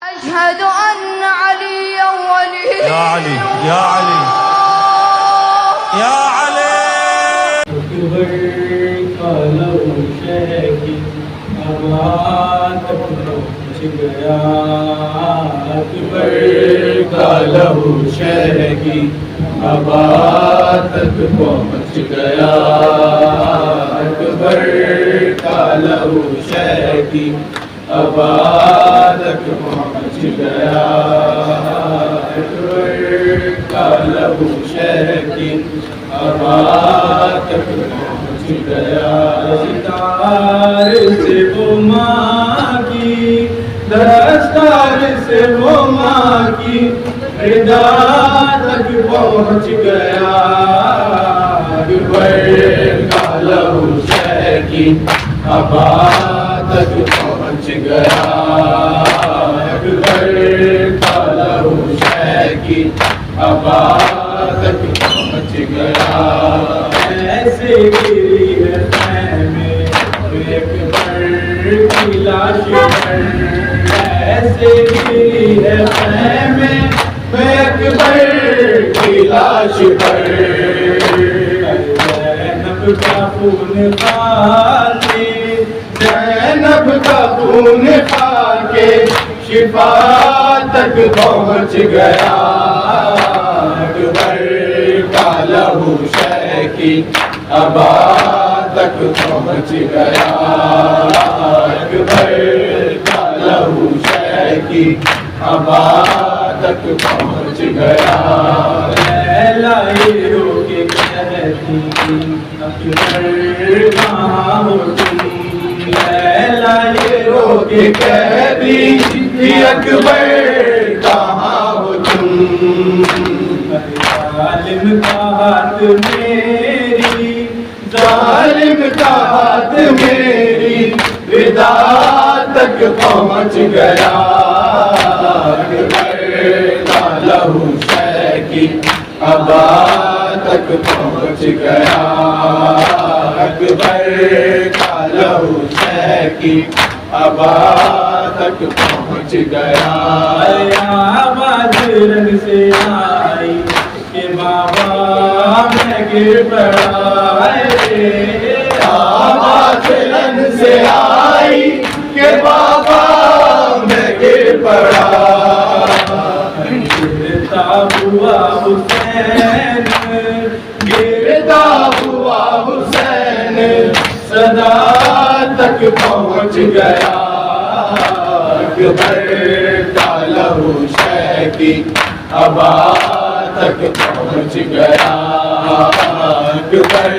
أشهد أن عليا ولي يا علي يا علي يا علي اکبر کا لو شہی آباد پہنچ گیا اکبر کا لو شہی آباد تک پہنچ گیا اکبر کا لو شہی آباد تک پہنچ گیا اکبر کا لو شہی آباد تک پہنچ گیا دستار سے وہ ماں کی دستار سے وہ ماں کی رضا تک پہنچ گیا اکبر کا لہو شہی آباد تک پہنچ گیا اکبر کا لہو شہی آباد تک پہنچ گیا ایسے گری ہے خیمے اکبر کی لاش پر ایسے گری ہے خیمے اکبر کی لاش پر زینب کا خون خالے زینب کا خون خالے شفا تک پہنچ گیا اکبر کا لہو شہی آباد تک پہنچ گیا اکبر کا لہو شہی آباد تک پہنچ گیا لیلا یہ رو کے کہتی اکبر کہاں ہو تم لیلا یہ رو کے کہتی اکبر کہاں ہو تم ظالم کا ہاتھ میری ظالم کا ہاتھ میری رضا تک پہنچ گیا اکبر کا لہو شہی آباد تک پہنچ گیا اکبر کا لہو شہی آباد تک پہنچ گیا آواز رنگ سے آئی کہ بابا میں گر پڑا آواز رنگ سے آئی کہ بابا میں گر پڑا گرتا ہوا حسین گرتا ہوا حسین صدا تک پہنچ گیا اکبر کا لہو شہی آباد تک پہنچ گیا اکبر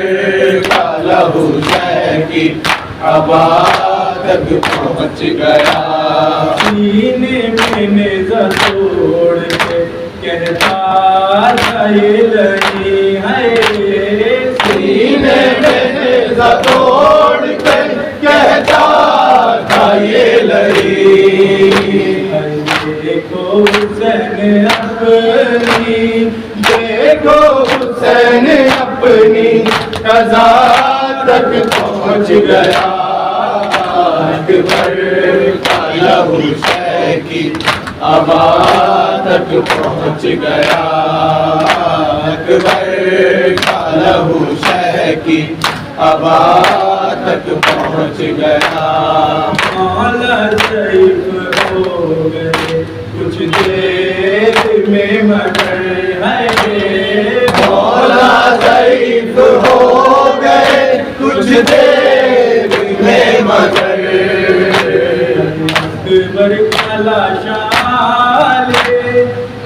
کا لہو شہی آباد تک پہنچ گیا سینے میں نیزہ توڑ کے کہتا تھا یہ لڑی ہے سینے میں نیزہ توڑ کے کہتا تھا یہ لڑی دیکھو حسین اپنی دیکھو حسین اپنی قضا تک پہنچ گیا اکبر کا لہو شہی آباد تک پہنچ گیا اکبر کا لہو شہی آباد تک پہنچ گیا مولا ضعیف ہو گئے کچھ دیر میں مگر ہے مولا ضعیف ہو گئے کچھ دیر میں مگر اکبر کا لاشالے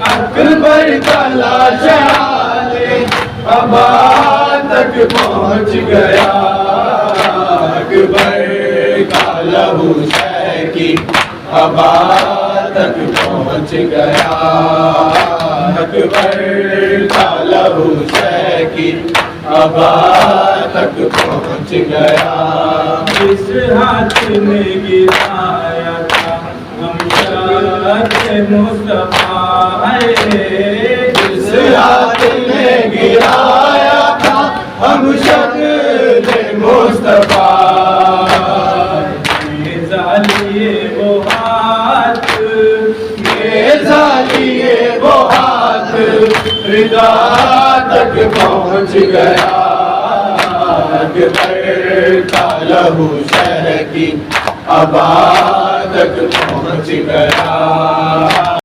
اکبر کا لاشالے آباد تک پہنچ گیا اکبر کا لہو شہی آباد تک پہنچ گیا اکبر کا لہو شہی آباد تک پہنچ گیا اس ہاتھ میں گرایا تھا ہم شاد مصطفیٰ اس ہاتھ میں گرایا تھا ہم شاد مصطفیٰ ظالیے وہ ہاتھ نیزہ لیے وہ ہاتھ رضا تک پہنچ گیا اکبر کا لہو شہ کی ابا تک پہنچ گیا